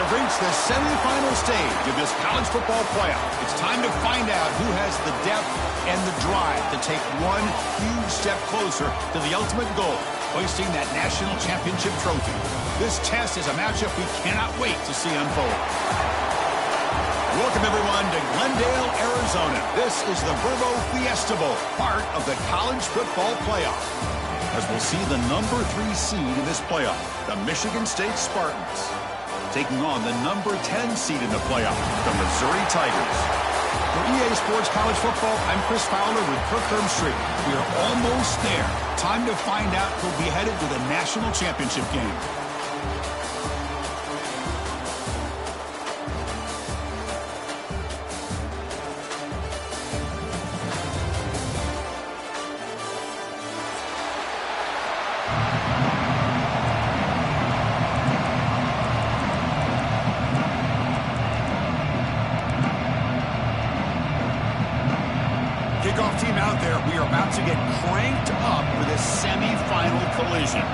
have reached the semifinal stage of this college football playoff. It's time to find out who has the depth and the drive to take one huge step closer to the ultimate goal, hoisting that national championship trophy. This test is a matchup we cannot wait to see unfold. Welcome, everyone, to Glendale, Arizona. This is the Verbo Fiesta Bowl, part of the college football playoff. As we'll see the number 3 seed in this playoff, the Michigan State Spartans, taking on the number 10 seed in the playoff, the Missouri Tigers. For EA Sports College Football, I'm Chris Fowler with Kirk Herbstreit. We are almost there. Time to find out who'll be headed to the national championship game. Kickoff team out there. We are about to get cranked up for this semi-final collision.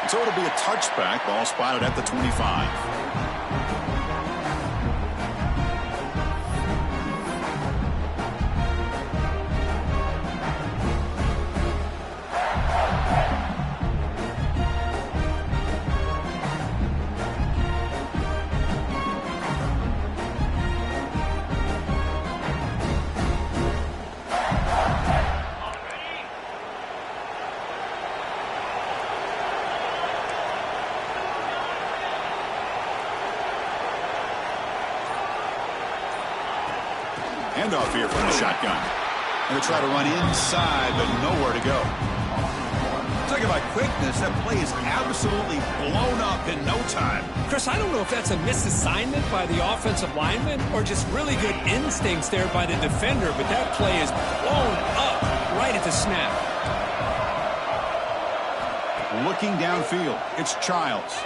So it'll be a touchback. Ball spotted at the 25. Handoff here from the shotgun. Going to try to run inside, but nowhere to go. Talking about quickness, that play is absolutely blown up in no time. Chris, I don't know if that's a misassignment by the offensive lineman or just really good instincts there by the defender, but that play is blown up right at the snap. Looking downfield, it's Childs.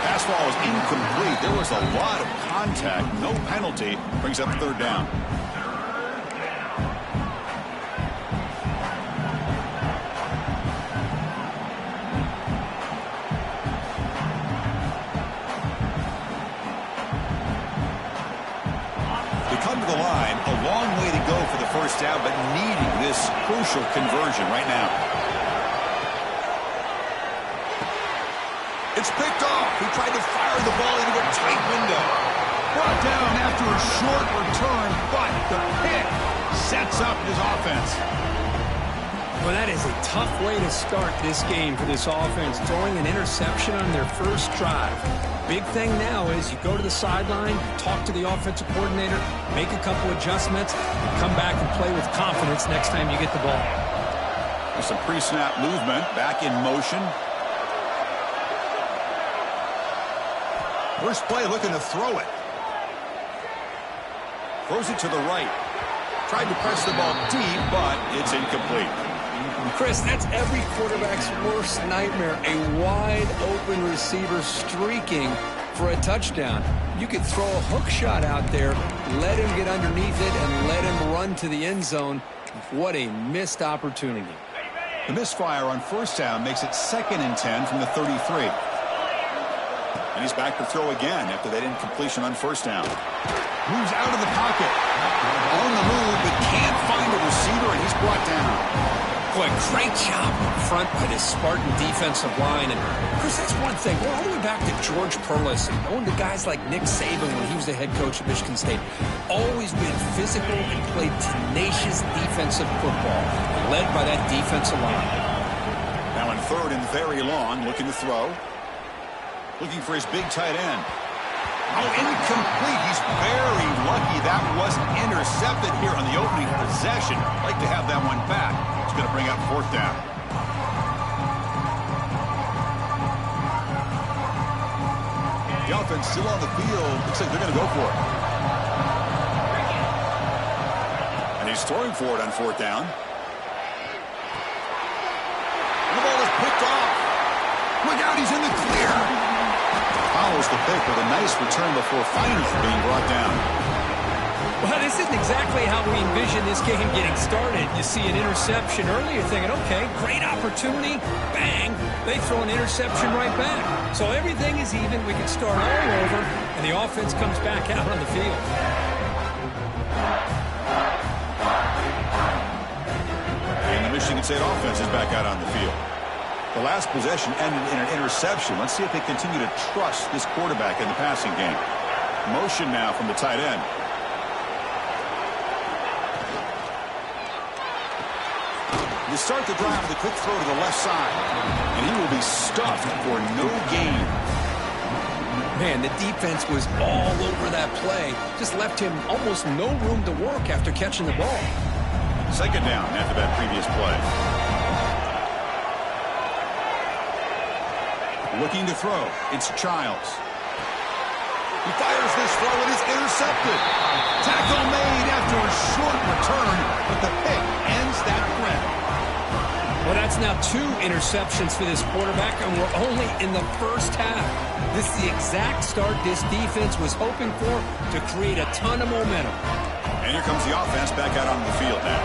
Pass ball was incomplete. There was a lot of contact. No penalty. Brings up third down. They come to the line. A long way to go for the first down, but needing this crucial conversion right now. It's picked off. He tried to fire the ball into a tight window. Brought down after a short return, but the pick sets up his offense. Well, that is a tough way to start this game for this offense, throwing an interception on their first drive. Big thing now is you go to the sideline, talk to the offensive coordinator, make a couple adjustments, and come back and play with confidence next time you get the ball. There's some pre-snap movement, back in motion. First play looking to throw it. Throws it to the right. Tried to press the ball deep, but it's incomplete. Chris, that's every quarterback's worst nightmare. A wide open receiver streaking for a touchdown. You could throw a hook shot out there, let him get underneath it, and let him run to the end zone. What a missed opportunity. The misfire on first down makes it 2nd and 10 from the 33. And he's back to throw again after that incompletion on first down. Moves out of the pocket. On the move, but can't find a receiver, and he's brought down. Boy, great job up front by this Spartan defensive line. And, Chris, that's one thing. We're all the way back to George Perlis and going to guys like Nick Saban when he was the head coach of Michigan State. Always been physical and played tenacious defensive football, led by that defensive line. Now in 3rd and very long, looking to throw. Looking for his big tight end. Oh, incomplete. He's very lucky that wasn't intercepted here on the opening possession. Like to have that one back. It's going to bring up 4th down. The offense still on the field. Looks like they're going to go for it. And he's throwing for it on 4th down. And the ball is picked off. Look out, he's in the clear. Follows the pick with a nice return before finally being brought down. Well, this isn't exactly how we envision this game getting started. You see an interception early, you're thinking, okay, great opportunity, bang, they throw an interception right back. So everything is even, we can start all over, and the offense comes back out on the field. And the Michigan State offense is back out on the field. The last possession ended in an interception. Let's see if they continue to trust this quarterback in the passing game. Motion now from the tight end. You start the drive with a quick throw to the left side, and he will be stuffed for no gain. Man, the defense was all over that play. Just left him almost no room to work after catching the ball. Second down after that previous play. Looking to throw. It's Childs. He fires this throw. It is intercepted. Tackle made after a short return, but the pick ends that threat. Well, that's now 2 interceptions for this quarterback, and we're only in the first half. This is the exact start this defense was hoping for to create a ton of momentum. And here comes the offense back out on the field now.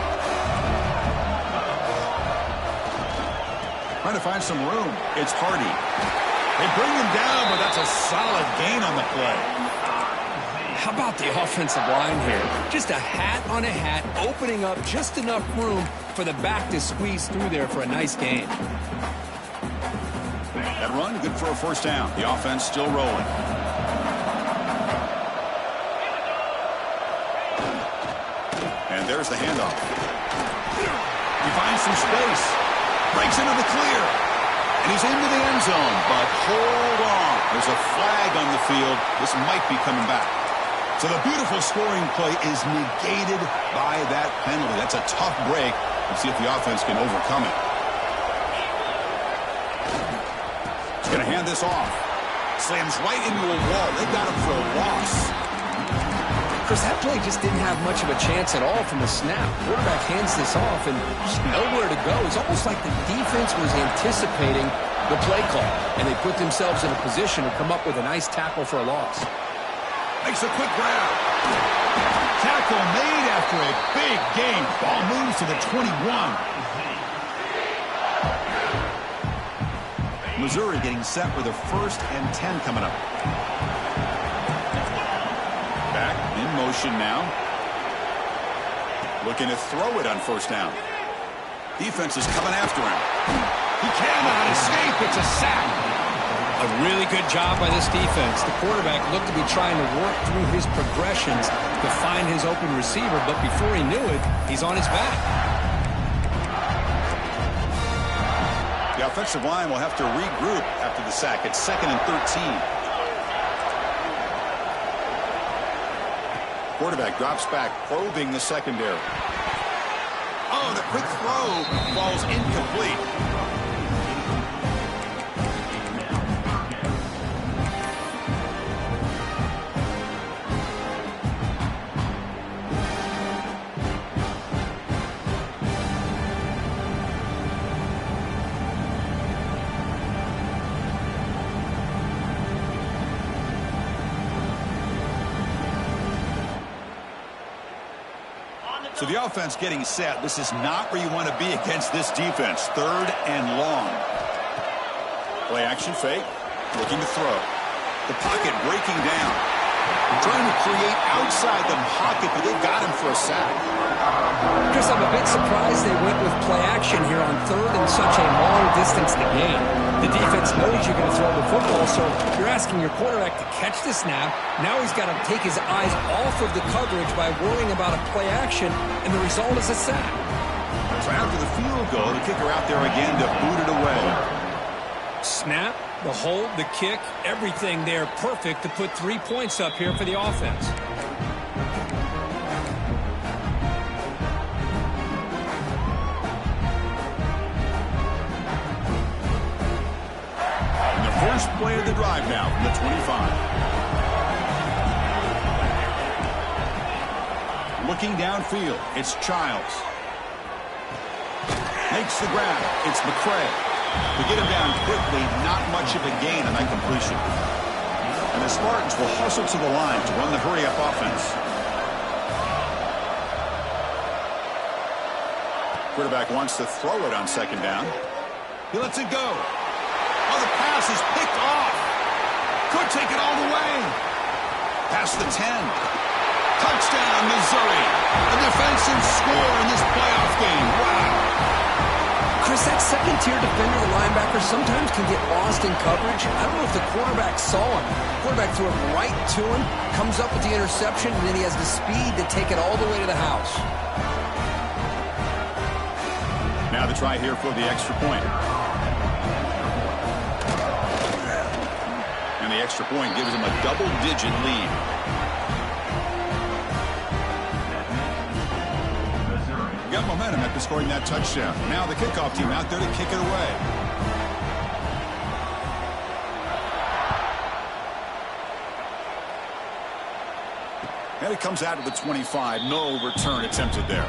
Trying to find some room. It's Hardy. They bring him down, but that's a solid gain on the play. How about the offensive line here? Just a hat on a hat, opening up just enough room for the back to squeeze through there for a nice gain. That run, good for a first down. The offense still rolling. And there's the handoff. He finds some space. Breaks into the clear. And he's into the end zone, but hold on. There's a flag on the field. This might be coming back. So the beautiful scoring play is negated by that penalty. That's a tough break. Let's see if the offense can overcome it. He's going to hand this off. Slams right into a wall. They got him for a loss. Chris, that play just didn't have much of a chance at all from the snap. Quarterback hands this off and just nowhere to go. It's almost like the defense was anticipating the play call, and they put themselves in a position to come up with a nice tackle for a loss. Makes a quick grab. Tackle made after a big gain. Ball moves to the 21. Missouri getting set with a 1st and 10 coming up. Back in motion now. Looking to throw it on 1st down. Defense is coming after him. He cannot escape. It's a sack. A really good job by this defense. The quarterback looked to be trying to work through his progressions to find his open receiver, but before he knew it, he's on his back. The offensive line will have to regroup after the sack. It's 2nd and 13. Quarterback drops back, probing the secondary. Oh, the quick throw falls incomplete. So the offense getting set. This is not where you want to be against this defense. 3rd and long. Play action fake. Looking to throw. The pocket breaking down. Trying to create outside the pocket, but they got him for a sack. Chris, I'm a bit surprised they went with play action here on 3rd and such a long distance to gain. The defense knows you're going to throw the football, so you're asking your quarterback to catch the snap. Now he's got to take his eyes off of the coverage by worrying about a play action, and the result is a sack. So after the field goal, the kicker out there again to boot it away. Snap, the hold, the kick, everything there perfect to put 3 points up here for the offense. First play of the drive now from the 25. Looking downfield, it's Childs. Makes the grab. It's McCray. To get him down quickly, not much of a gain on that completion. And the Spartans will hustle to the line to run the hurry-up offense. Quarterback wants to throw it on second down. He lets it go. Oh, the pass is picked off. Could take it all the way. Past the 10. Touchdown, Missouri. A defensive score in this playoff game. Wow. Chris, that second-tier defender, the linebacker, sometimes can get lost in coverage. I don't know if the quarterback saw him. The quarterback threw it right to him, comes up with the interception, and then he has the speed to take it all the way to the house. Now the try here for the extra point. And the extra point gives him a double-digit lead. Got momentum after scoring that touchdown. Now the kickoff team out there to kick it away. And it comes out of the 25. No return attempted there.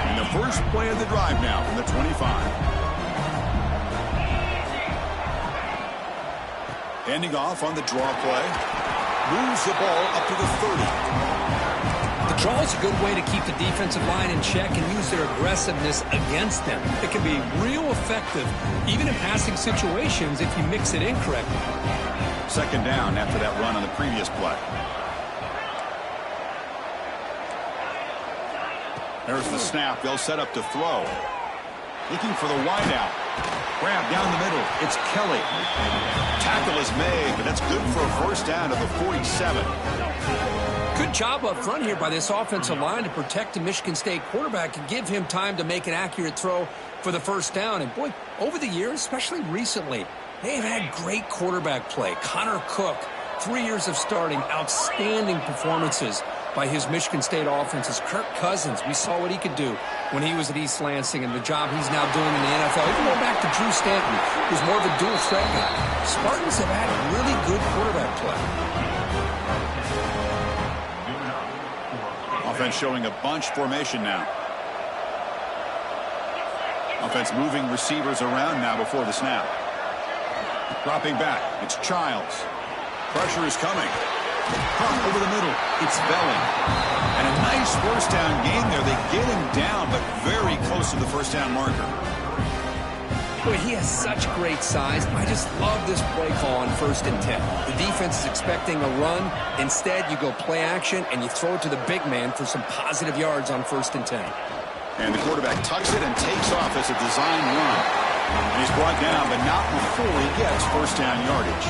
And the first play of the drive now from the 25. Ending off on the draw play. Moves the ball up to the 30. The draw is a good way to keep the defensive line in check and use their aggressiveness against them. It can be real effective, even in passing situations, if you mix it in correctly. Second down after that run on the previous play. There's the snap. They'll set up to throw. Looking for the wideout. Grab down the middle. It's Kelly. Tackle is made, but that's good for a first down to the 47. Good job up front here by this offensive line to protect the Michigan State quarterback and give him time to make an accurate throw for the first down. And, boy, over the years, especially recently, they have had great quarterback play. Connor Cook, 3 years of starting, outstanding performances by his Michigan State offenses. Kirk Cousins, we saw what he could do when he was at East Lansing and the job he's now doing in the NFL. Even go back to Drew Stanton, who's more of a dual threat guy. Spartans have had really good quarterback play. Offense showing a bunch formation now. Offense moving receivers around now before the snap. Dropping back. It's Childs. Pressure is coming. Pump over the middle. It's Belling. And a nice first down gain there. They get him down, but very close to the first down marker. Boy, he has such great size. I just love this play call on 1st and 10. The defense is expecting a run. Instead, you go play action, and you throw it to the big man for some positive yards on 1st and 10. And the quarterback tucks it and takes off as a design run. And he's brought down, but not before he gets first down yardage.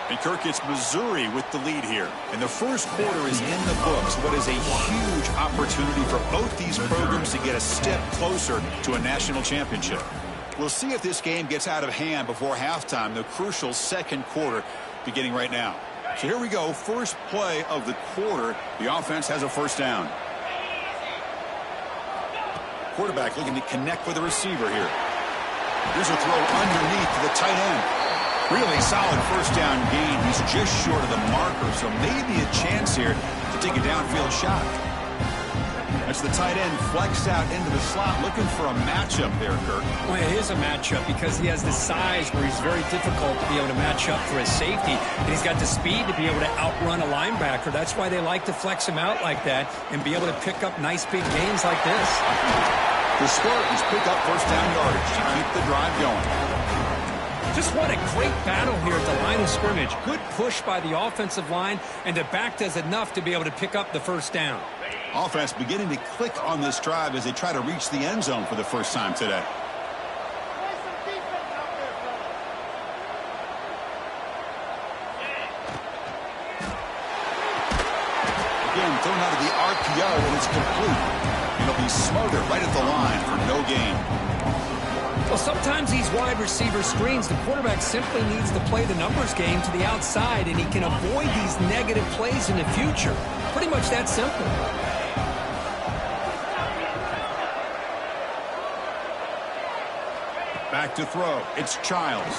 And Kirk, it's Missouri with the lead here. And the first quarter is in the books. What is a huge opportunity for both these programs to get a step closer to a national championship. We'll see if this game gets out of hand before halftime, the crucial second quarter beginning right now. So here we go. First play of the quarter. The offense has a first down. Quarterback looking to connect with the receiver here. Here's a throw underneath to the tight end. Really solid first down gain. He's just short of the marker, so maybe a chance here to take a downfield shot. That's the tight end flexed out into the slot, looking for a matchup there, Kirk. Well, it is a matchup because he has the size where he's very difficult to be able to match up for his safety, and he's got the speed to be able to outrun a linebacker. That's why they like to flex him out like that and be able to pick up nice big gains like this. The Spartans pick up first down yardage to keep the drive going. Just what a great battle here at the line of scrimmage. Good push by the offensive line, and the back does enough to be able to pick up the first down. Offense beginning to click on this drive as they try to reach the end zone for the first time today. Again, thrown out of the RPO, and it's complete. It'll be smothered right at the line for no gain. Well, sometimes these wide receiver screens, the quarterback simply needs to play the numbers game to the outside, and he can avoid these negative plays in the future. Pretty much that simple. Back to throw. It's Childs.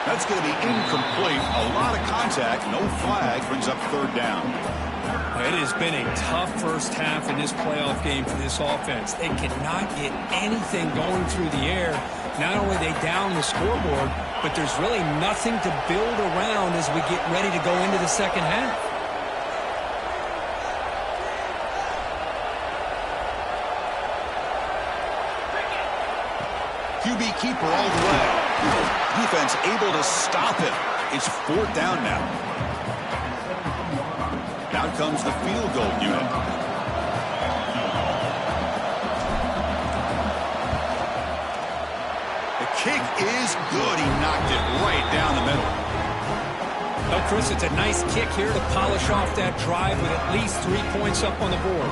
That's going to be incomplete. A lot of contact. No flag. Brings up third down. It has been a tough first half in this playoff game for this offense. They cannot get anything going through the air. Not only are they down the scoreboard, but there's really nothing to build around as we get ready to go into the second half. QB keeper all the way. Defense able to stop him. It's 4th down now. Out comes the field goal unit. The kick is good. He knocked it right down the middle. Well, Chris, it's a nice kick here to polish off that drive with at least 3 points up on the board.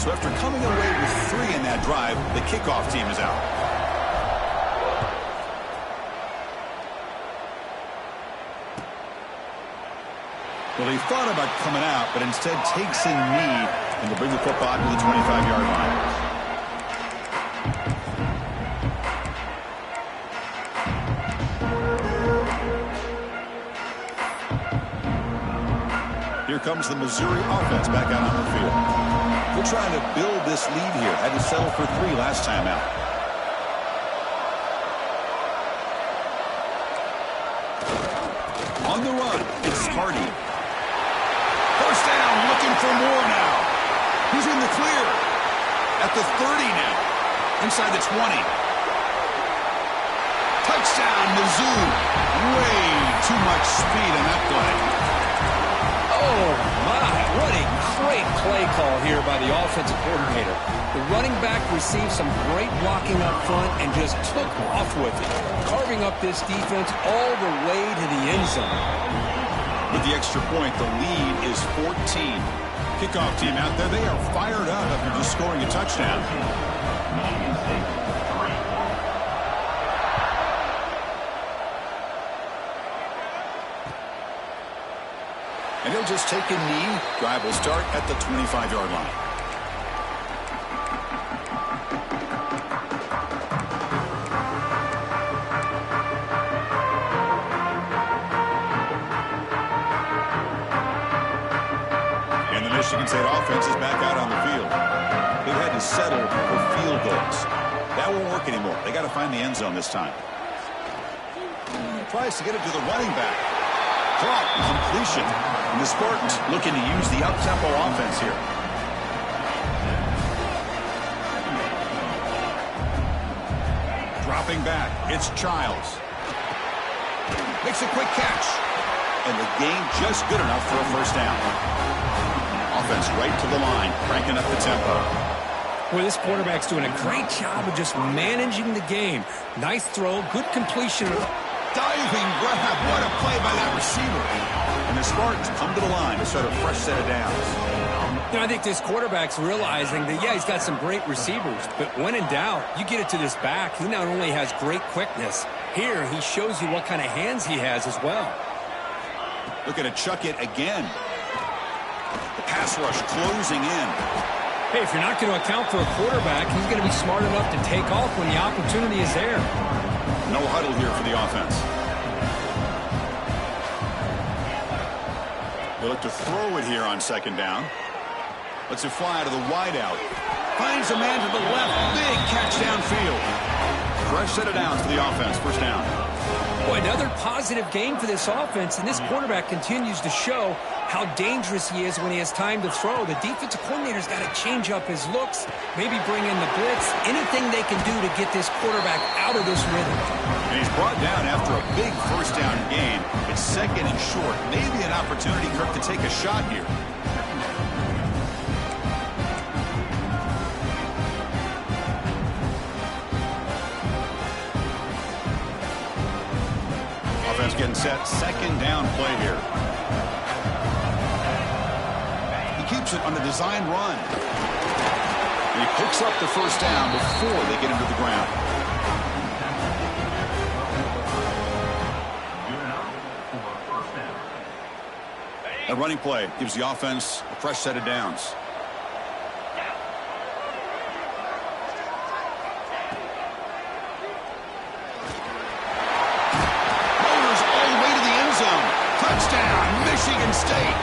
So after coming away with 3 in that drive, the kickoff team is out. Well, he thought about coming out, but instead takes a knee and will bring the football to the 25-yard line. Here comes the Missouri offense back out on the field. They're trying to build this lead here. Had to settle for 3 last time out. On the run, it's Hardy. First down, looking for more now. He's in the clear. At the 30 now. Inside the 20. Touchdown, Mizzou. Way too much speed on that play. Oh, my. What a great play call here by the offensive coordinator. The running back received some great blocking up front and just took off with it, carving up this defense all the way to the end zone. With the extra point, the lead is 14. Kickoff team out there, they are fired up after just scoring a touchdown. And he'll just take a knee. Drive will start at the 25-yard line. Michigan State offense is back out on the field. They've had to settle for field goals. That won't work anymore. They got to find the end zone this time. Tries to get it to the running back. Caught, completion. And the Spartans looking to use the up-tempo offense here. Dropping back, it's Childs. Makes a quick catch. And the gain just good enough for a first down. Offense right to the line, cranking up the tempo. Well, this quarterback's doing a great job of just managing the game. Nice throw, good completion. Diving grab, what a play by that receiver. And the Spartans come to the line to start a fresh set of downs. You know, I think this quarterback's realizing that, yeah, he's got some great receivers, but when in doubt, you get it to this back. He not only has great quickness, here he shows you what kind of hands he has as well. Looking to chuck it again. The pass rush closing in. Hey, if you're not going to account for a quarterback, he's going to be smart enough to take off when the opportunity is there. No huddle here for the offense. They look to throw it here on second down. Lets it fly to the wideout. Finds a man to the left. Big catch downfield. Fresh set of downs for the offense. First down. Boy, another positive game for this offense, and this quarterback continues to show how dangerous he is when he has time to throw. The defensive coordinator's got to change up his looks, maybe bring in the blitz, anything they can do to get this quarterback out of this rhythm. And he's brought down after a big first down gain. It's second and short. Maybe an opportunity, Kirk, to take a shot here. Offense getting set. Second down play here. He keeps it on the design run. And he picks up the first down before they get him to the ground. A running play gives the offense a fresh set of downs. Michigan State.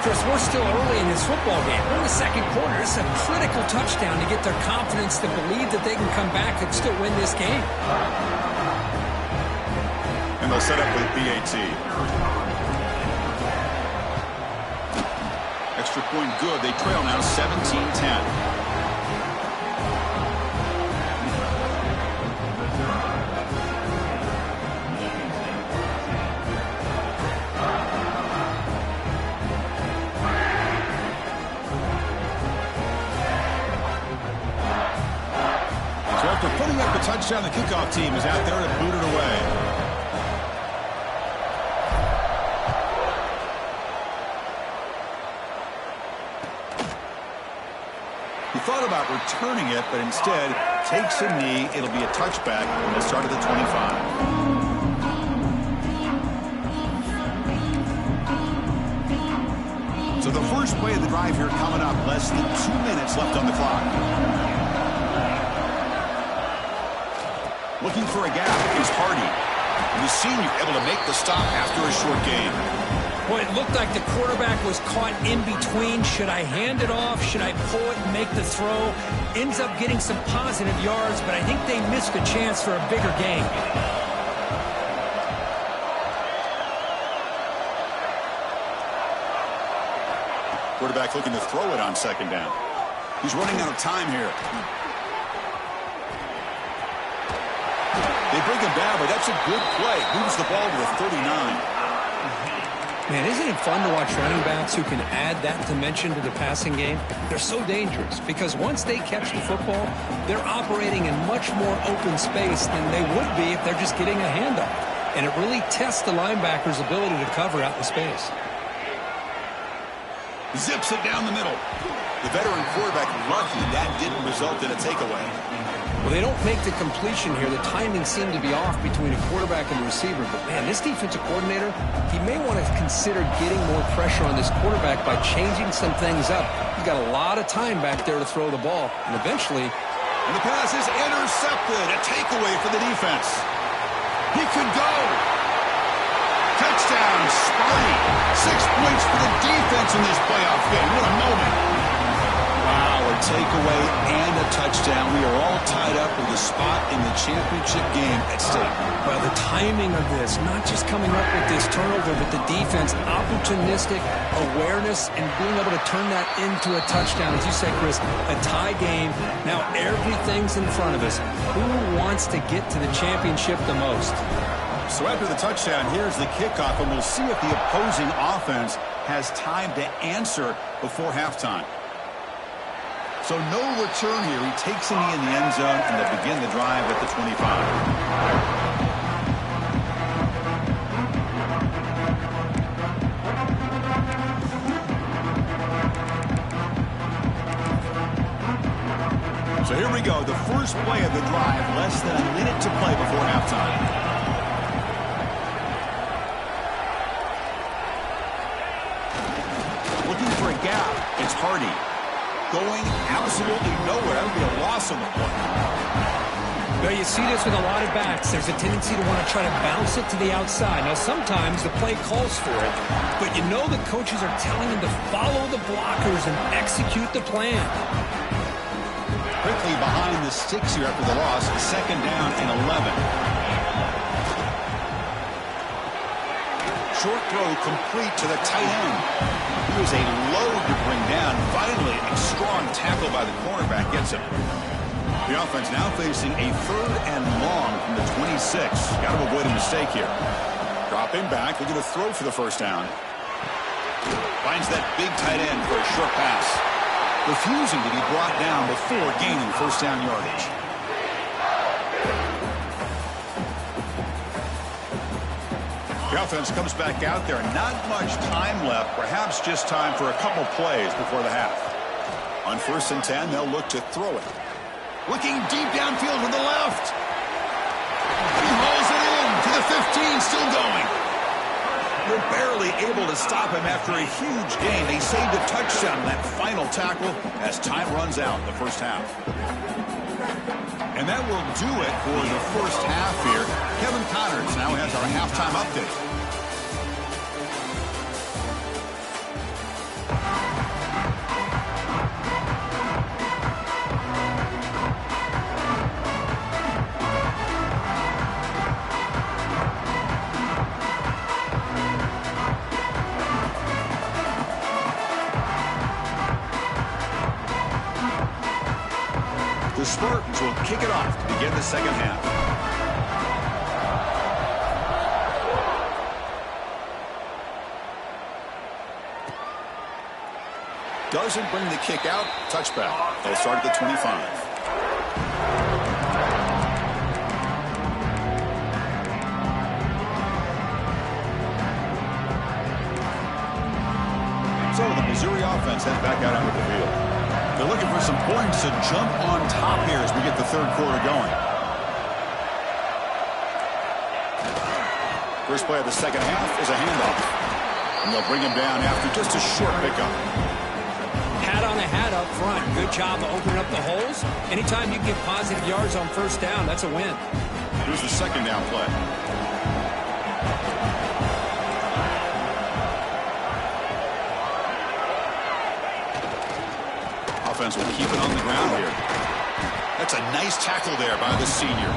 Chris, we're still early in this football game. We're in the second quarter. This is a critical touchdown to get their confidence to believe that they can come back and still win this game. And they'll set up with BAT. Extra point good. They trail now 17-10. After putting up the touchdown, the kickoff team is out there to boot it away. He thought about returning it, but instead takes a knee. It'll be a touchback when they start at the 25. So the first play of the drive here coming up. Less than 2 minutes left on the clock. Looking for a gap is Hardy. The senior able to make the stop after a short gain. Well, it looked like the quarterback was caught in between. Should I hand it off? Should I pull it and make the throw? Ends up getting some positive yards, but I think they missed a chance for a bigger gain. Quarterback looking to throw it on second down. He's running out of time here. They bring him down, but that's a good play. Moves the ball to the 39. Man, isn't it fun to watch running backs who can add that dimension to the passing game? They're so dangerous because once they catch the football, they're operating in much more open space than they would be if they're just getting a handoff. And it really tests the linebacker's ability to cover out in space. Zips it down the middle. The veteran quarterback lucky that didn't result in a takeaway. Well, they don't make the completion here. The timing seemed to be off between a quarterback and a receiver. But, man, this defensive coordinator, he may want to consider getting more pressure on this quarterback by changing some things up. He's got a lot of time back there to throw the ball. And eventually... And the pass is intercepted. A takeaway for the defense. He could go. Touchdown, Sparty. 6 points for the defense in this playoff game. What a moment. Wow, a takeaway and a touchdown. We are all tied up with a spot in the championship game at stake. Well, the timing of this, not just coming up with this turnover, but the defense, opportunistic awareness, and being able to turn that into a touchdown. As you said, Chris, a tie game. Now everything's in front of us. Who wants to get to the championship the most? So after the touchdown, here's the kickoff, and we'll see if the opposing offense has time to answer before halftime. So no return here. He takes a knee in the end zone, and they'll begin the drive at the 25. So here we go. The first play of the drive, less than a minute to play before halftime. Looking for a gap. It's Hardy. Going absolutely nowhere. That would be a loss on the play. Well, you see this with a lot of backs. There's a tendency to want to try to bounce it to the outside. Now, sometimes the play calls for it, but you know the coaches are telling them to follow the blockers and execute the plan. Quickly behind the sticks here after the loss. Second down and 11. Short throw complete to the tight end. He was a load to bring down. Finally, a strong tackle by the cornerback gets him. The offense now facing a 3rd and long from the 26. Got to avoid a mistake here. Dropping back, looking to throw for the first down. Finds that big tight end for a short pass. Refusing to be brought down before gaining first down yardage. The offense comes back out there. Not much time left. Perhaps just time for a couple plays before the half. On 1st and 10, they'll look to throw it. Looking deep downfield to the left. He hauls it in to the 15, still going. They're barely able to stop him after a huge gain. They saved a touchdown in that final tackle as time runs out in the first half. And that will do it for the first half here. Kevin Connors now has our halftime update. begin the second half. Doesn't bring the kick out. Touchback. They'll start at the 25. So the Missouri offense heads back out onto the field. They're looking for some points to jump on top here as we get the third quarter going. First play of the second half is a handoff. And they'll bring him down after just a short pickup. Hat on a hat up front. Good job of opening up the holes. Anytime you get positive yards on first down, that's a win. Here's the second down play. Offense will keep it on the ground here. That's a nice tackle there by the senior.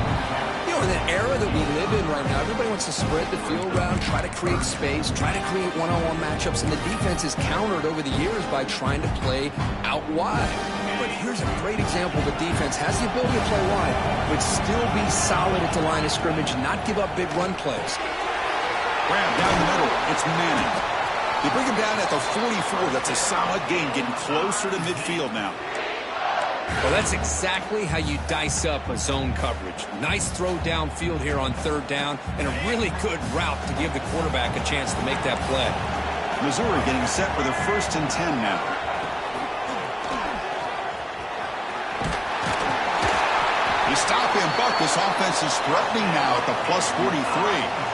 You know, in the era that we live in right now, everybody wants to spread the field around, try to create space, try to create one-on-one matchups, and the defense is countered over the years by trying to play out wide. But here's a great example. The defense has the ability to play wide, but still be solid at the line of scrimmage and not give up big run plays. Grab down the middle. It's Manning. They bring him down at the 44. That's a solid gain, getting closer to midfield now. Well, that's exactly how you dice up a zone coverage. Nice throw downfield here on third down, and a really good route to give the quarterback a chance to make that play. Missouri getting set for the 1st and 10 now. They stop him, but this offense is threatening now at the plus 43.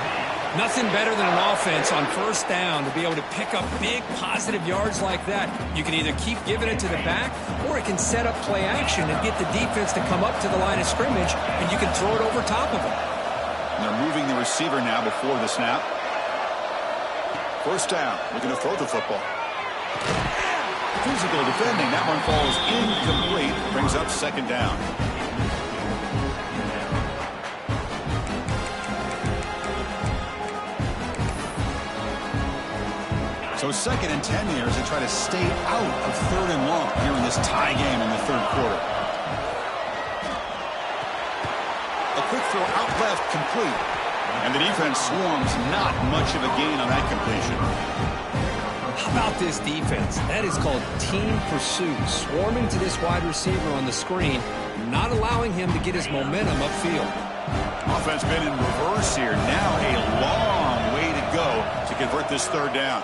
Nothing better than an offense on first down to be able to pick up big positive yards like that. You can either keep giving it to the back, or it can set up play action and get the defense to come up to the line of scrimmage, and you can throw it over top of them. And they're moving the receiver now before the snap. First down. Looking to throw the football. Physical defending. That one falls incomplete. Brings up second down. So 2nd and 10 here as they try to stay out of 3rd and long here in this tie game in the third quarter. A quick throw out left, complete. And the defense swarms, not much of a gain on that completion. How about this defense? That is called team pursuit. Swarming to this wide receiver on the screen, not allowing him to get his momentum upfield. Offense been in reverse here. Now a long way to go to convert this third down.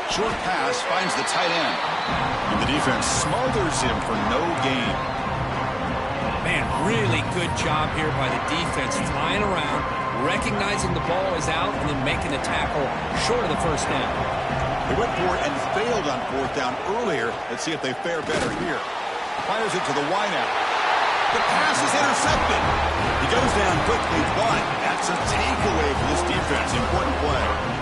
Short pass finds the tight end. And the defense smothers him for no gain. Man, really good job here by the defense, flying around, recognizing the ball is out, and then making the tackle short of the first down. They went for it and failed on 4th down earlier. Let's see if they fare better here. Fires it to the wideout. The pass is intercepted. He goes down quickly, but that's a takeaway for this defense. Important play.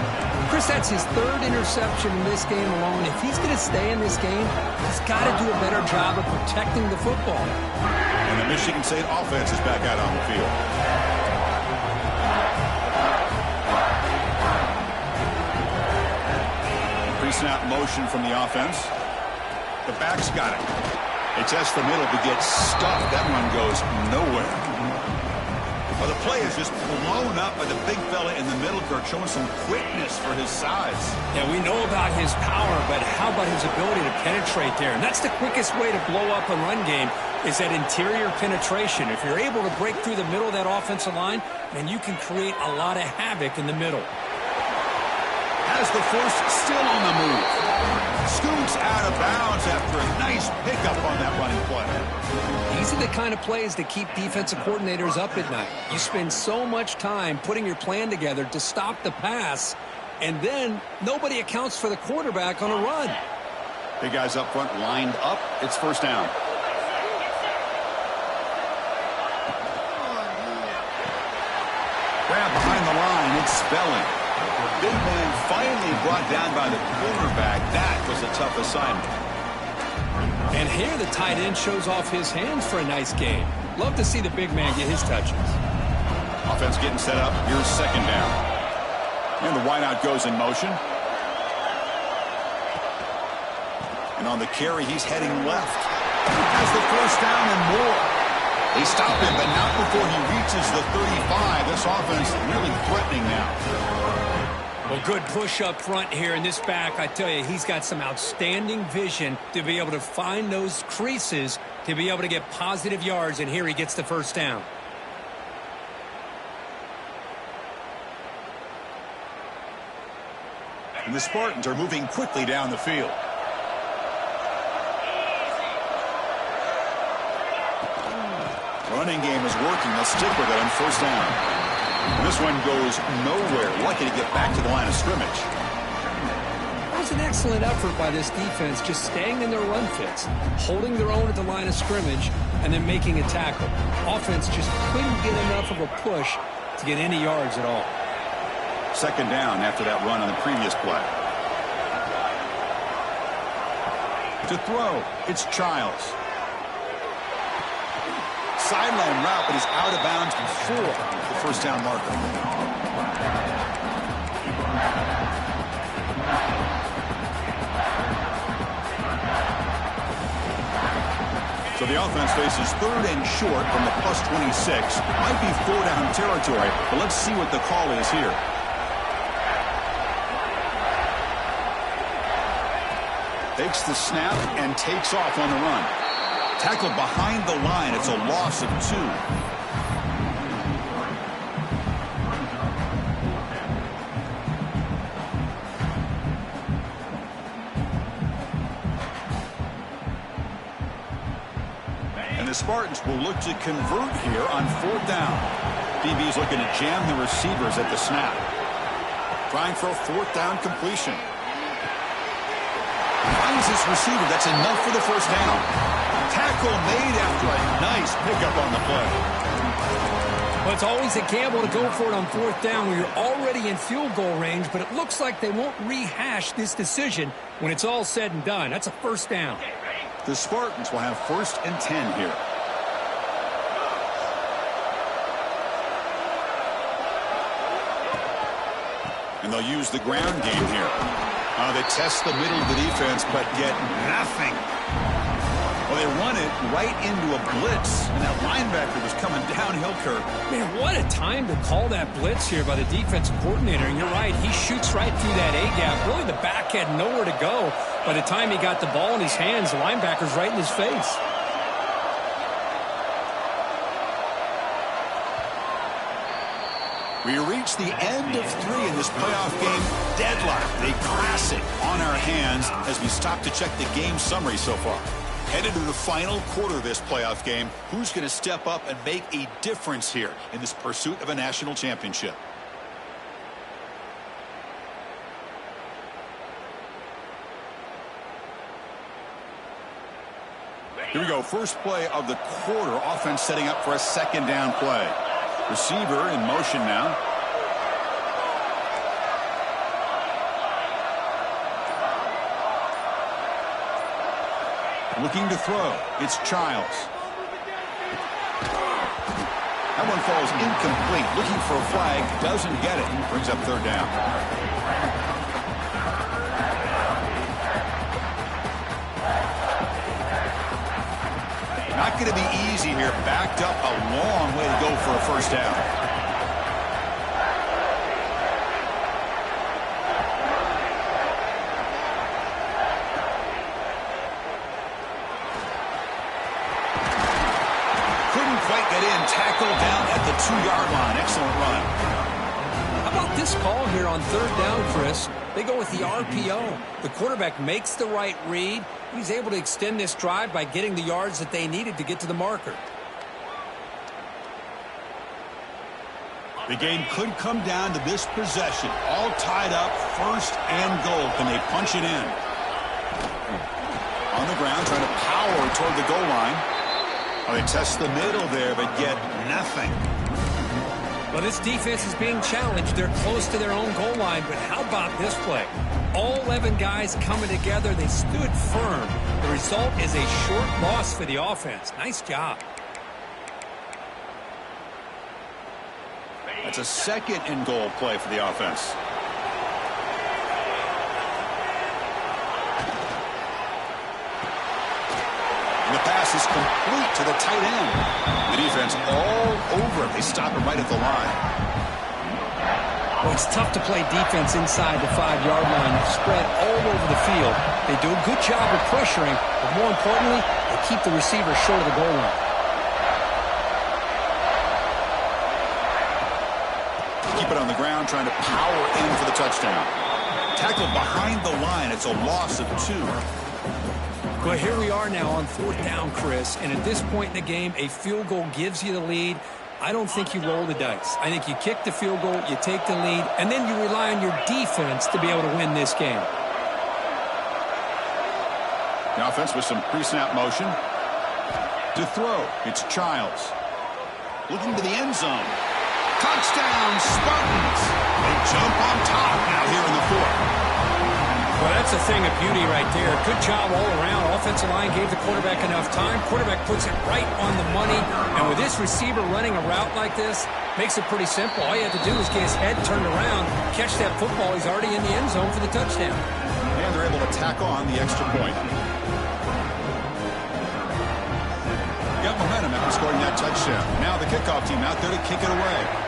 Chris, that's his 3rd interception in this game alone. If he's going to stay in this game, he's got to do a better job of protecting the football. And the Michigan State offense is back out on the field. Pre-snap motion from the offense. The back's got it. They test the middle to get stuffed. That one goes nowhere. Well, the play is just blown up by the big fella in the middle, Kirk, showing some quickness for his size. Yeah, we know about his power, but how about his ability to penetrate there? And that's the quickest way to blow up a run game, is that interior penetration. If you're able to break through the middle of that offensive line, then you can create a lot of havoc in the middle. Has the force still on the move. Scoots out of bounds after a nice pickup on that running play. These are the kind of plays that keep defensive coordinators up at night. You spend so much time putting your plan together to stop the pass, and then nobody accounts for the quarterback on a run. Big guys up front lined up. It's first down. Grab behind the line. It's Spelling. Big man finally brought down by the cornerback. That was a tough assignment. And here the tight end shows off his hands for a nice game. Love to see the big man get his touches. Offense getting set up. Here's second down. And the wideout goes in motion. And on the carry, he's heading left. Has the first down and more. They stop him, but not before he reaches the 35. This offense really threatening now. Well, good push up front here in this back. I tell you, he's got some outstanding vision to be able to find those creases to be able to get positive yards, and here he gets the first down. And the Spartans are moving quickly down the field. Running game is working. They'll stick with it on first down. And this one goes nowhere. Lucky to get back to the line of scrimmage. That was an excellent effort by this defense, just staying in their run fits, holding their own at the line of scrimmage, and then making a tackle. Offense just couldn't get enough of a push to get any yards at all. Second down after that run on the previous play. To throw, it's Childs. Sideline route, but he's out of bounds before the first down marker. So the offense faces third and short from the plus 26. Might be 4-down territory, but let's see what the call is here. Takes the snap and takes off on the run. Tackled behind the line. It's a loss of 2. And the Spartans will look to convert here on fourth down. DB's looking to jam the receivers at the snap. Trying for a fourth down completion. Finds his receiver. That's enough for the first down. Tackle made after a nice pickup on the play. Well, it's always a gamble to go for it on fourth down when you're already in field goal range, but it looks like they won't rehash this decision when it's all said and done. That's a first down. The Spartans will have 1st and 10 here. And they'll use the ground game here. They test the middle of the defense, but get nothing. Well, they run it right into a blitz, and that linebacker was coming downhill, Kirk. Man, what a time to call that blitz here by the defensive coordinator. And you're right, he shoots right through that A-gap. Really, the back had nowhere to go. By the time he got the ball in his hands, the linebacker's right in his face. We reach the end of 3 in this playoff game. Deadlock, a classic on our hands as we stop to check the game summary so far. Headed to the final quarter of this playoff game. Who's going to step up and make a difference here in this pursuit of a national championship? Here we go. First play of the quarter. Offense setting up for a second down play. Receiver in motion now. Looking to throw. It's Childs. That one falls incomplete. Looking for a flag. Doesn't get it. Brings up third down. Not going to be easy here. Backed up a long way to go for a first down. Couldn't quite get in. Tackled down at the 2-yard line. Excellent run. How about this call here on third down, Chris? They go with the RPO. The quarterback makes the right read. He's able to extend this drive by getting the yards that they needed to get to the marker. The game could come down to this possession. All tied up, first and goal. Can they punch it in? On the ground, trying to power toward the goal line. They test the middle there, but get nothing. Well, this defense is being challenged. They're close to their own goal line, but how about this play? All 11 guys coming together. They stood firm. The result is a short loss for the offense. Nice job. That's a second and goal play for the offense. And the pass is complete to the tight end. The defense all over it. They stop him right at the line. Well, it's tough to play defense inside the 5-yard line. Spread all over the field. They do a good job of pressuring, but more importantly, they keep the receiver short of the goal line. Keep it on the ground, trying to power in for the touchdown. Tackled behind the line. It's a loss of 2. Well, here we are now on 4th down, Chris, and at this point in the game, a field goal gives you the lead. I don't think you roll the dice. I think you kick the field goal, you take the lead, and then you rely on your defense to be able to win this game. The offense with some pre-snap motion. To throw, it's Childs. Looking to the end zone. Touchdown, Spartans. They jump on top now here in the 4th. Well, that's a thing of beauty right there. Good job all around. Offensive line gave the quarterback enough time. Quarterback puts it right on the money. And with this receiver running a route like this, makes it pretty simple. All you have to do is get his head turned around, catch that football. He's already in the end zone for the touchdown. And they're able to tack on the extra point. Got momentum after scoring that touchdown. Now the kickoff team out there to kick it away.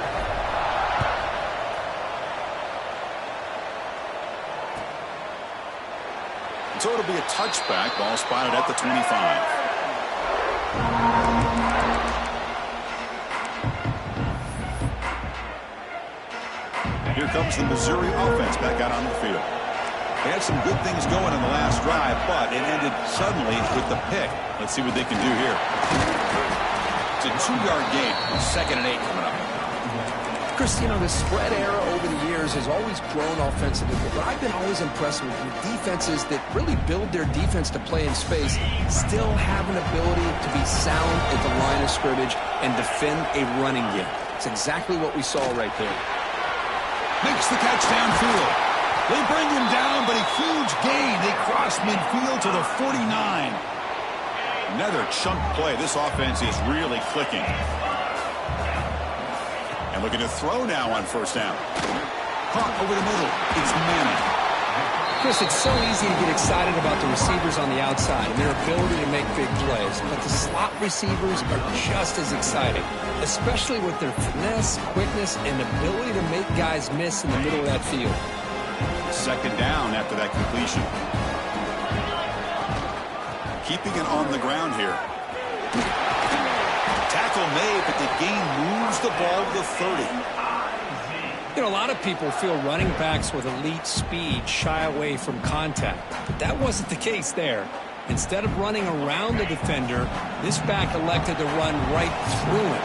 So it'll be a touchback. Ball spotted at the 25. Here comes the Missouri offense back out on the field. They had some good things going in the last drive, but it ended suddenly with the pick. Let's see what they can do here. It's a 2-yard gain. 2nd and 8 coming up. Chris, you know, the spread era over the years has always grown offensively, but I've been always impressed with defenses that really build their defense to play in space, still have an ability to be sound at the line of scrimmage and defend a running game. It's exactly what we saw right there. Makes the catch downfield. They bring him down, but a huge gain. They cross midfield to the 49. Another chunk play. This offense is really clicking. And looking to throw now on 1st down. Caught over the middle. It's Manning. Chris, it's so easy to get excited about the receivers on the outside and their ability to make big plays. But the slot receivers are just as exciting, especially with their finesse, quickness, and ability to make guys miss in the middle of that field. 2nd down after that completion. Keeping it on the ground here. Tackle made, but the gain moves the ball to the 30. You know, a lot of people feel running backs with elite speed shy away from contact, but that wasn't the case there. Instead of running around the defender, this back elected to run right through him.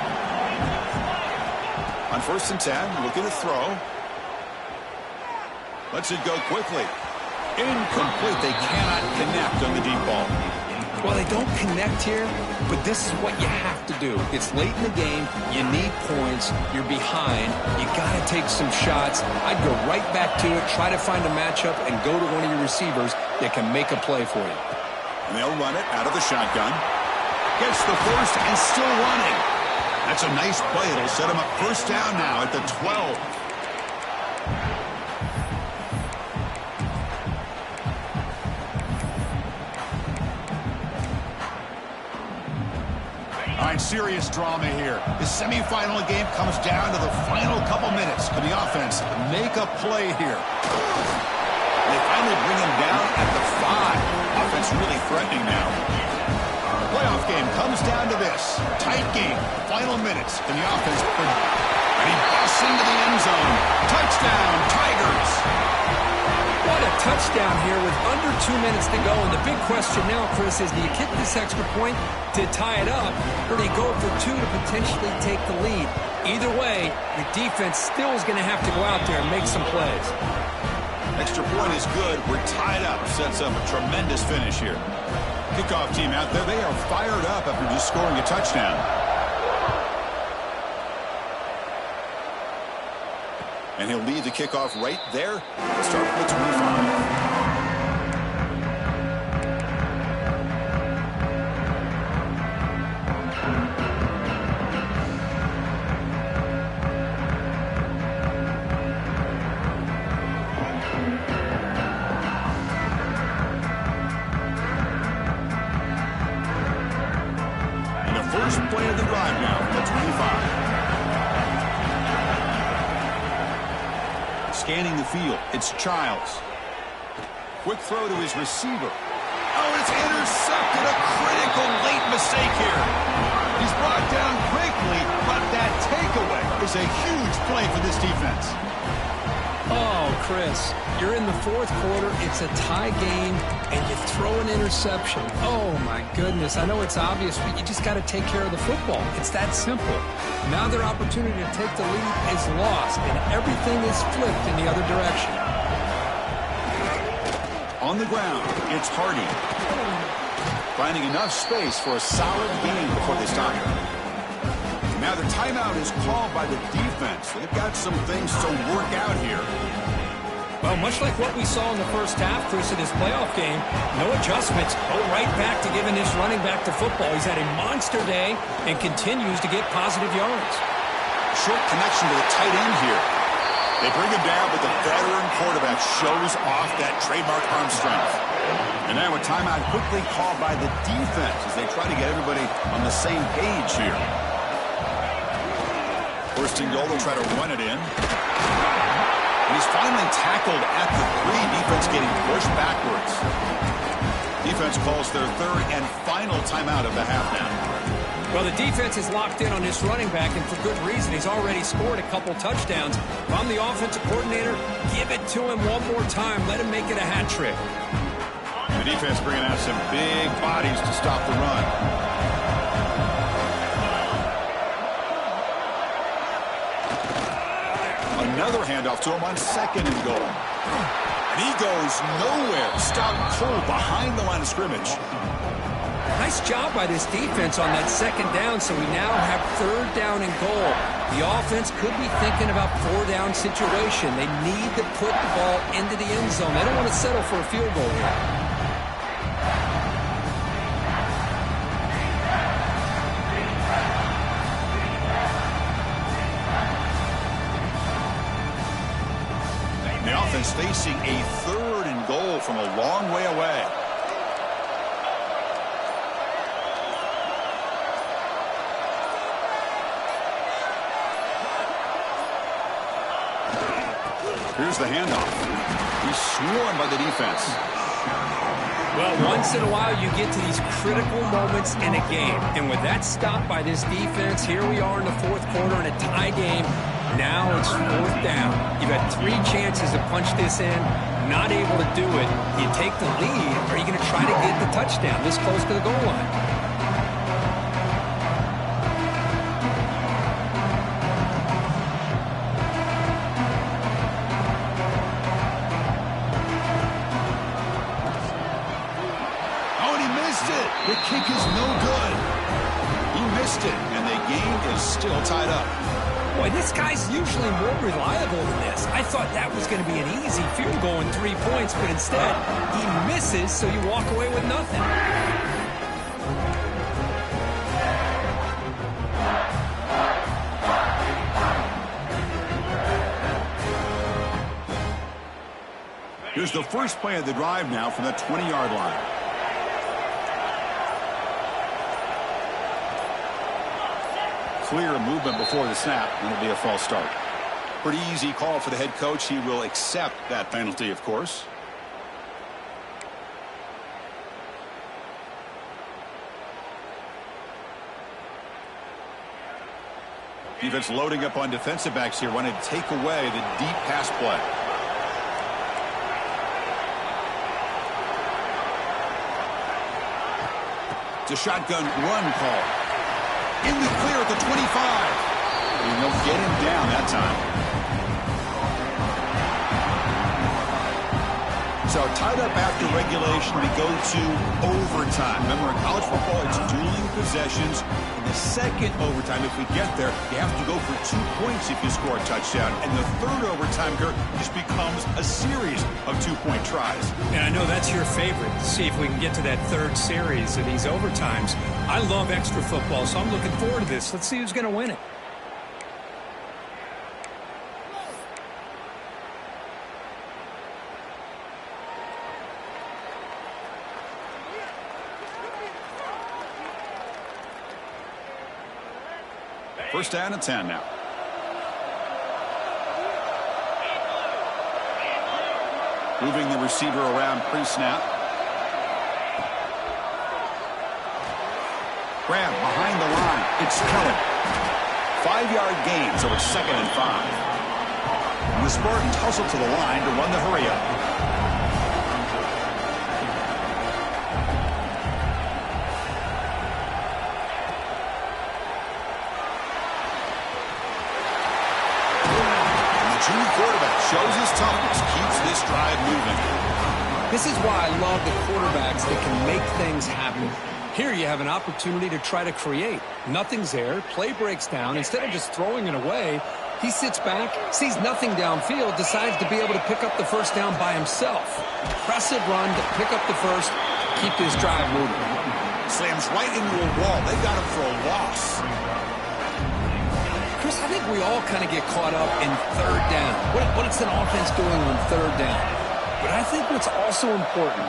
On 1st and 10, looking to throw. Lets it go quickly. Incomplete. They cannot connect on the deep ball. Well, they don't connect here, but this is what you have to do. It's late in the game. You need points. You're behind. You got to take some shots. I'd go right back to it, try to find a matchup, and go to one of your receivers that can make a play for you. And they'll run it out of the shotgun. Gets the first and still running. That's a nice play. It'll set him up 1st down now at the 12. Serious drama here. The semifinal game comes down to the final couple minutes. Can the offense make a play here? They finally bring him down at the 5. Offense really threatening now. The playoff game comes down to this. Tight game. Final minutes. Can the offense... And he busts into the end zone. Touchdown, Tigers. What a touchdown here with under 2 minutes to go. And the big question now, Chris, is do you kick this extra point to tie it up, or do you go for 2 to potentially take the lead? Either way, the defense still is going to have to go out there and make some plays. Extra point is good. We're tied up. Sets up a tremendous finish here. Kickoff team out there. They are fired up after just scoring a touchdown. And he'll lead the kickoff right there. Start with 25. scanning the field. It's Childs. Quick throw to his receiver. Oh, it's intercepted. A critical late mistake here. He's brought down quickly, but that takeaway is a huge play for this defense. Oh, Chris, you're in the fourth quarter. It's a tie game, and you throw an interception. Oh, my goodness. I know it's obvious, but you just got to take care of the football. It's that simple. Now their opportunity to take the lead is lost, and everything is flipped in the other direction. On the ground, it's Hardy. Finding enough space for a solid gain before they stop him. Now the timeout is called by the defense. They've got some things to work out here. Well, much like what we saw in the first half, Chris, in his playoff game, no adjustments. Go right back to giving this running back to football. He's had a monster day and continues to get positive yards. Short connection to the tight end here. They bring him down, but the veteran quarterback shows off that trademark arm strength. And now a timeout quickly called by the defense as they try to get everybody on the same page here. First and goal, they'll try to run it in. And he's finally tackled at the 3. Defense getting pushed backwards. Defense calls their third and final timeout of the half now. Well, the defense is locked in on this running back, and for good reason. He's already scored a couple touchdowns. If I'm the offensive coordinator, give it to him one more time. Let him make it a hat trick. The defense bringing out some big bodies to stop the run. Another handoff to him on second and goal. And he goes nowhere. Stopped cold behind the line of scrimmage. Nice job by this defense on that second down, so we now have third down and goal. The offense could be thinking about 4-down situation. They need to put the ball into the end zone. They don't want to settle for a field goal here. The offense facing a third and goal from a long way away. Here's the handoff. He's swarmed by the defense. Well, once in a while you get to these critical moments in a game. And with that stop by this defense, here we are in the fourth quarter in a tie game. Now it's fourth down. You've got 3 chances to punch this in. Not able to do it. You take the lead. Are you going to try to get the touchdown this close to the goal line? The kick is no good. He missed it, and the game is still tied up. Boy, this guy's usually more reliable than this. I thought that was going to be an easy field goal in 3 points, but instead, he misses, so you walk away with nothing. Here's the first play of the drive now from the 20-yard line. Clear movement before the snap, and it'll be a false start. Pretty easy call for the head coach. He will accept that penalty, of course. Defense loading up on defensive backs here, wanting to take away the deep pass play. It's a shotgun run call. In the clear at the 25. And they'll get him down that time. So tied up after regulation, we go to overtime. Remember, in college football, it's dueling possessions. In the second overtime, if we get there, you have to go for 2 points if you score a touchdown. And the third overtime, Kurt, just becomes a series of 2-point tries. And I know that's your favorite, to see if we can get to that third series of these overtimes. I love extra football, so I'm looking forward to this. Let's see who's going to win it. First down and 10 now. Moving the receiver around pre-snap. Grab behind the line. It's Kelly. 5-yard gain, so it's 2nd and 5. And the Spartans hustle to the line to run the hurry-up. Junior quarterback shows his toughness, keeps this drive moving. This is why I love the quarterbacks that can make things happen. Here you have an opportunity to try to create. Nothing's there. Play breaks down. Instead of just throwing it away, he sits back, sees nothing downfield, decides to be able to pick up the first down by himself. Impressive run to pick up the first, keep this drive moving. Slams right into a wall. They got him for a loss. Chris, I think we all kind of get caught up in third down. What is an offense doing on third down? But I think what's also important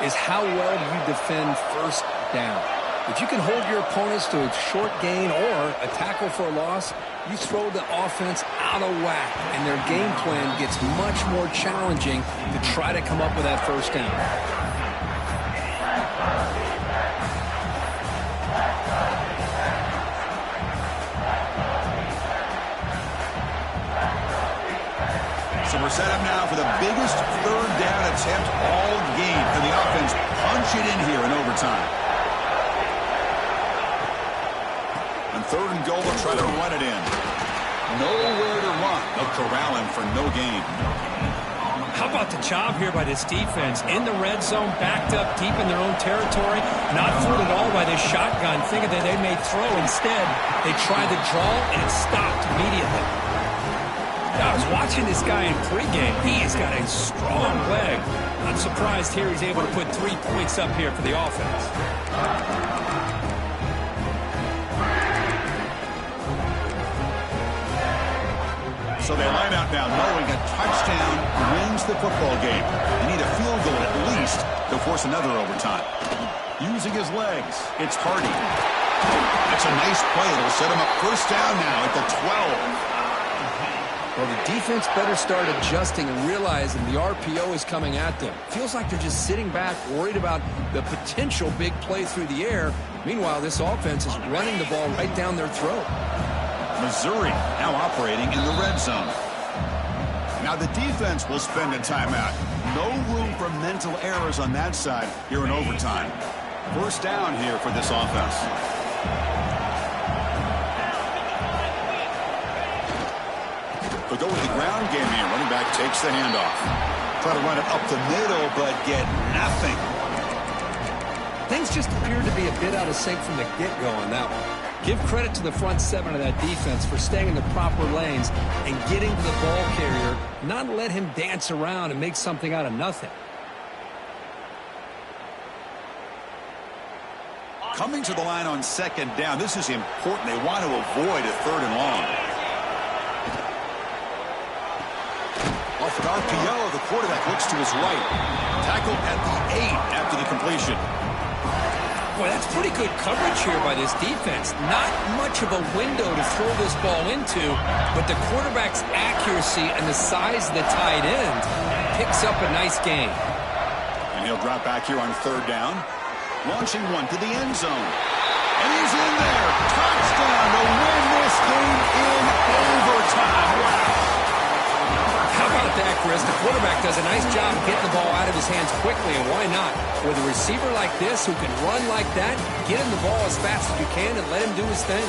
is how well you defend first down. If you can hold your opponents to a short gain or a tackle for a loss, you throw the offense out of whack, and their game plan gets much more challenging to try to come up with that first down. So we're set up now for the biggest third down attempt all game. Can the offense punch it in here in overtime? On 3rd and goal, they'll try to run it in. Nowhere to run. They'll corral him for no gain. How about the job here by this defense? In the red zone, backed up deep in their own territory, not fooled at all by this shotgun, thinking that they may throw. Instead, they tried to draw, and it stopped immediately. I was watching this guy in pregame. He has got a strong leg. I'm surprised here he's able to put 3 points up here for the offense. So they line out now knowing a touchdown wins the football game. They need a field goal at least to force another overtime. Using his legs, it's Hardy. That's a nice play. It'll set him up first down now at the 12. Well, the defense better start adjusting and realizing the RPO is coming at them. Feels like they're just sitting back, worried about the potential big play through the air. Meanwhile, this offense is running the ball right down their throat. Missouri now operating in the red zone. Now the defense will spend a timeout. No room for mental errors on that side here in overtime. First down here for this offense. They'll go with the ground game here. Running back takes the handoff. Try to run it up the middle, but get nothing. Things just appeared to be a bit out of sync from the get-go on that one. Give credit to the front 7 of that defense for staying in the proper lanes and getting to the ball carrier, not let him dance around and make something out of nothing. Coming to the line on 2nd down. This is important. They want to avoid a 3rd and long. Off an RPO, the quarterback looks to his right. Tackled at the 8 after the completion. Boy, that's pretty good coverage here by this defense. Not much of a window to throw this ball into, but the quarterback's accuracy and the size of the tight end picks up a nice gain. And he'll drop back here on 3rd down. Launching one to the end zone. And he's in there. Touchdown to win this game in overtime. Wow. How about that, Chris? The quarterback does a nice job of getting the ball out of his hands quickly, and why not? With a receiver like this who can run like that, get him the ball as fast as you can and let him do his thing.